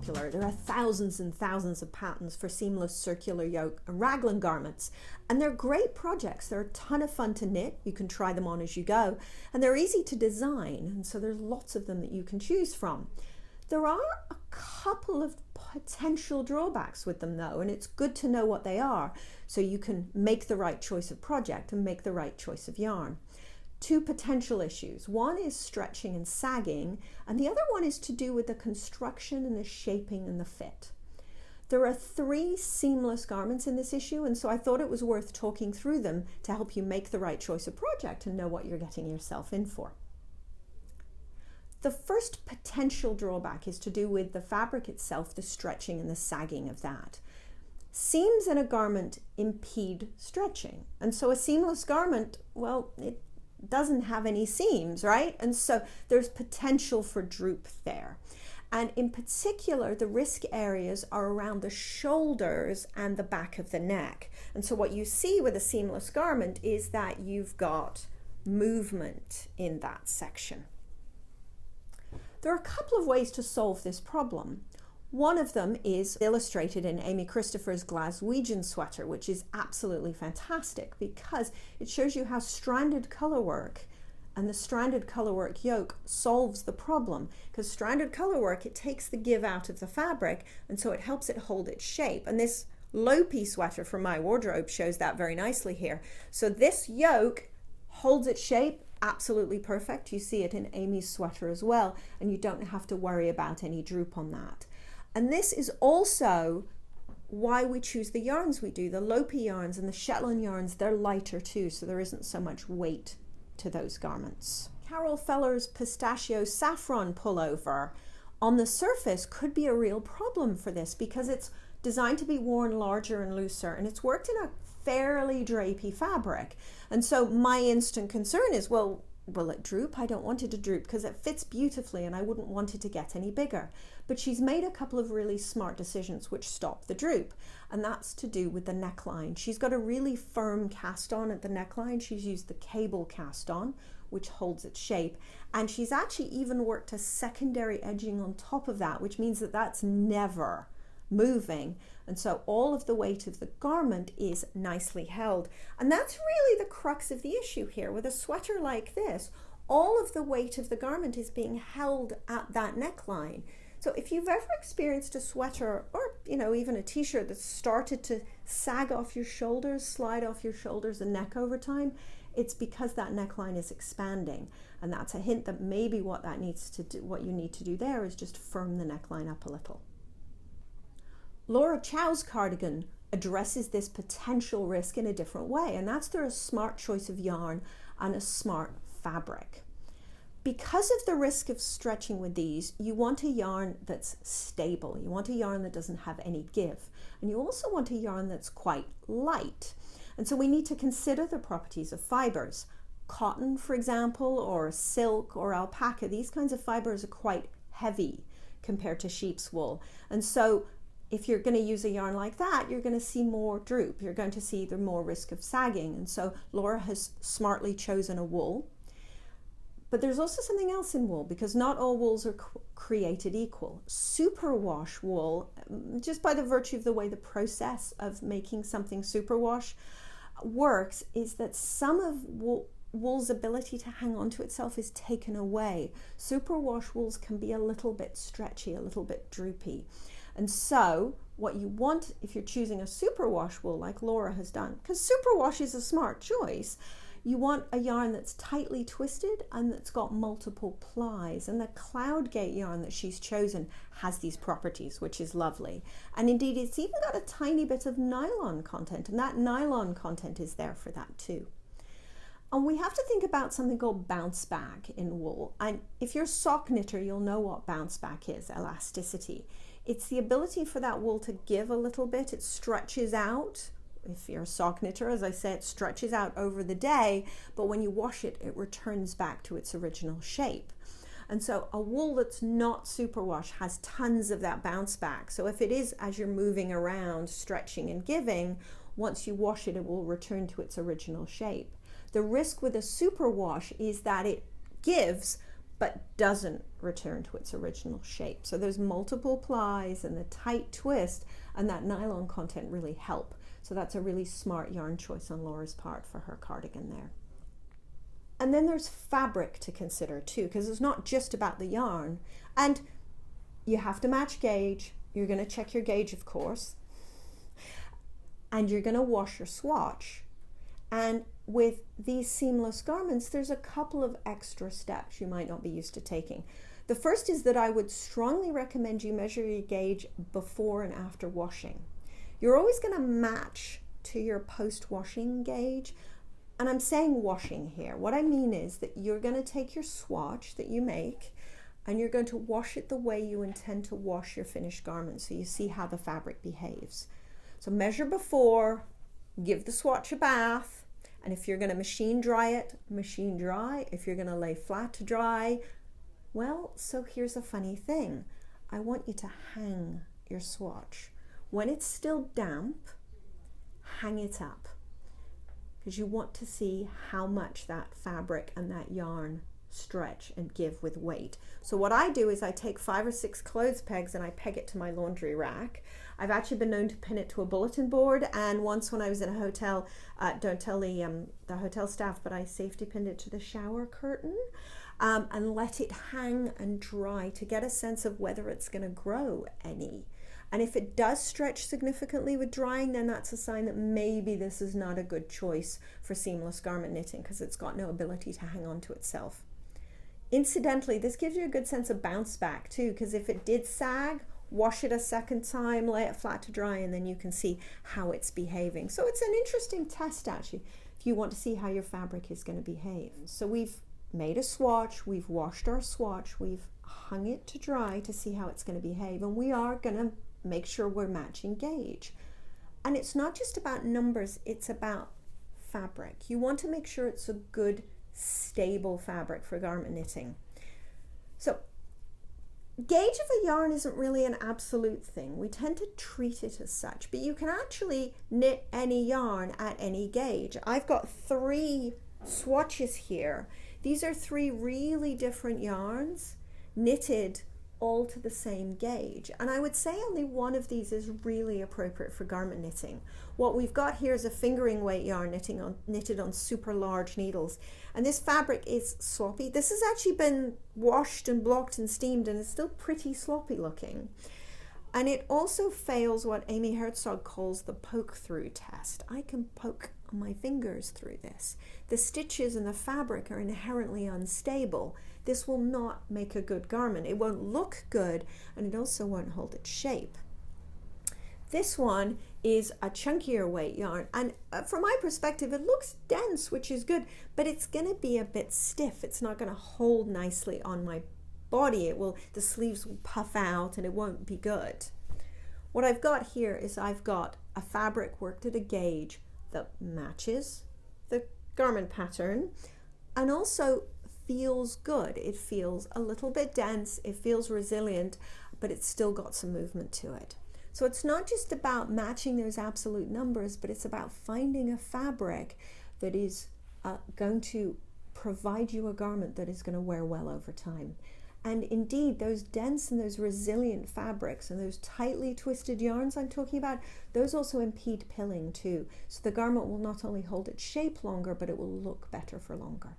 particular, there are thousands and thousands of patterns for seamless circular yoke and raglan garments, and they're great projects. They're a ton of fun to knit. You can try them on as you go, and they're easy to design, and so there's lots of them that you can choose from. There are a couple of potential drawbacks with them though, and it's good to know what they are so you can make the right choice of project and make the right choice of yarn. Two potential issues. One is stretching and sagging, and the other one is to do with the construction and the shaping and the fit. There are 3 seamless garments in this issue, and so I thought it was worth talking through them to help you make the right choice of project and know what you're getting yourself in for. The first potential drawback is to do with the fabric itself, the stretching and the sagging of that. Seams in a garment impede stretching, and so a seamless garment, well, it doesn't have any seams, right? And so there's potential for droop there. And in particular, the risk areas are around the shoulders and the back of the neck. And so what you see with a seamless garment is that you've got movement in that section. There are a couple of ways to solve this problem. One of them is illustrated in Amy Christopher's Glaswegian sweater, which is absolutely fantastic because it shows you how stranded colorwork and the stranded colorwork yoke solves the problem. Because stranded colorwork, it takes the give out of the fabric, and so it helps it hold its shape. And this Lopi sweater from my wardrobe shows that very nicely here. So this yoke holds its shape absolutely perfect. You see it in Amy's sweater as well, and you don't have to worry about any droop on that. And this is also why we choose the yarns we do. The Lopi yarns and the Shetland yarns, they're lighter too, so there isn't so much weight to those garments. Carol Feller's Pistachio Saffron pullover on the surface could be a real problem for this because it's designed to be worn larger and looser, and it's worked in a fairly drapey fabric. And so my instant concern is, well, will it droop? I don't want it to droop because it fits beautifully and I wouldn't want it to get any bigger. But she's made a couple of really smart decisions which stop the droop, and that's to do with the neckline. She's got a really firm cast on at the neckline. She's used the cable cast on, which holds its shape, and she's actually even worked a secondary edging on top of that, which means that that's never moving, and so all of the weight of the garment is nicely held. And that's really the crux of the issue here. With a sweater like this, all of the weight of the garment is being held at that neckline. So if you've ever experienced a sweater, or even a t-shirt that's started to sag off your shoulders, slide off your shoulders and neck over time, it's because that neckline is expanding, and that's a hint that maybe what you need to do there is just firm the neckline up a little. Laura Chow's cardigan addresses this potential risk in a different way, and that's through a smart choice of yarn and a smart fabric. Because of the risk of stretching with these, you want a yarn that's stable. You want a yarn that doesn't have any give, and you also want a yarn that's quite light. And so we need to consider the properties of fibers. Cotton, for example, or silk or alpaca, these kinds of fibers are quite heavy compared to sheep's wool. And so if you're going to use a yarn like that, you're going to see more droop. You're going to see the more risk of sagging. And so Laura has smartly chosen a wool. But there's also something else in wool, because not all wools are created equal. Superwash wool, just by the virtue of the way the process of making something superwash works, is that some of wool's ability to hang on to itself is taken away. Superwash wools can be a little bit stretchy, a little bit droopy. And so what you want if you're choosing a superwash wool like Laura has done, because superwash is a smart choice, you want a yarn that's tightly twisted and that's got multiple plies. And the Cloudgate yarn that she's chosen has these properties, which is lovely. And indeed, it's even got a tiny bit of nylon content, and that nylon content is there for that too. And we have to think about something called bounce back in wool. And if you're a sock knitter, you'll know what bounce back is, elasticity. It's the ability for that wool to give a little bit. It stretches out. If you're a sock knitter, as I said, it stretches out over the day, but when you wash it, it returns back to its original shape. And so a wool that's not superwash has tons of that bounce back. So if it is, as you're moving around, stretching and giving, once you wash it, it will return to its original shape. The risk with a superwash is that it gives, but doesn't return to its original shape. So there's multiple plies and the tight twist and that nylon content really help. So that's a really smart yarn choice on Laura's part for her cardigan there. And then there's fabric to consider too, because it's not just about the yarn. And you have to match gauge. You're going to check your gauge, of course. And you're going to wash your swatch. And with these seamless garments, there's a couple of extra steps you might not be used to taking. The first is that I would strongly recommend you measure your gauge before and after washing. You're always going to match to your post-washing gauge. And I'm saying washing here. What I mean is that you're going to take your swatch that you make and you're going to wash it the way you intend to wash your finished garment, so you see how the fabric behaves. So measure before, give the swatch a bath, and if you're going to machine dry it, machine dry. If you're going to lay flat to dry, well, so here's a funny thing. I want you to hang your swatch. When it's still damp, hang it up, because you want to see how much that fabric and that yarn stretch and give with weight. So what I do is I take 5 or 6 clothes pegs and I peg it to my laundry rack. I've actually been known to pin it to a bulletin board, and once when I was in a hotel, don't tell the hotel staff, but I safety pinned it to the shower curtain and let it hang and dry to get a sense of whether it's going to grow any. And if it does stretch significantly with drying, then that's a sign that maybe this is not a good choice for seamless garment knitting, because it's got no ability to hang on to itself. Incidentally, this gives you a good sense of bounce back too, because if it did sag, wash it a second time, lay it flat to dry, and then you can see how it's behaving. So it's an interesting test actually, if you want to see how your fabric is going to behave. So we've made a swatch, we've washed our swatch, we've hung it to dry to see how it's going to behave, and we are going to make sure we're matching gauge. And it's not just about numbers, it's about fabric. You want to make sure it's a good, stable fabric for garment knitting. So gauge of a yarn isn't really an absolute thing. We tend to treat it as such, but you can actually knit any yarn at any gauge. I've got 3 swatches here. These are 3 really different yarns knitted all to the same gauge, and I would say only one of these is really appropriate for garment knitting. What we've got here is a fingering weight yarn knitted on super large needles, and this fabric is sloppy. This has actually been washed and blocked and steamed, and it's still pretty sloppy looking. And it also fails what Amy Herzog calls the poke through test. I can poke my fingers through this. The stitches and the fabric are inherently unstable. This will not make a good garment. It won't look good, and it also won't hold its shape. This one is a chunkier weight yarn, and from my perspective it looks dense, which is good, but it's going to be a bit stiff. It's not going to hold nicely on my body. The sleeves will puff out and it won't be good. What I've got here is I've got a fabric worked at a gauge that matches the garment pattern and also feels good. It feels a little bit dense, it feels resilient, but it's still got some movement to it. So it's not just about matching those absolute numbers, but it's about finding a fabric that is going to provide you a garment that is going to wear well over time. And indeed, those dense and those resilient fabrics and those tightly twisted yarns I'm talking about, those also impede pilling too. So the garment will not only hold its shape longer, but it will look better for longer.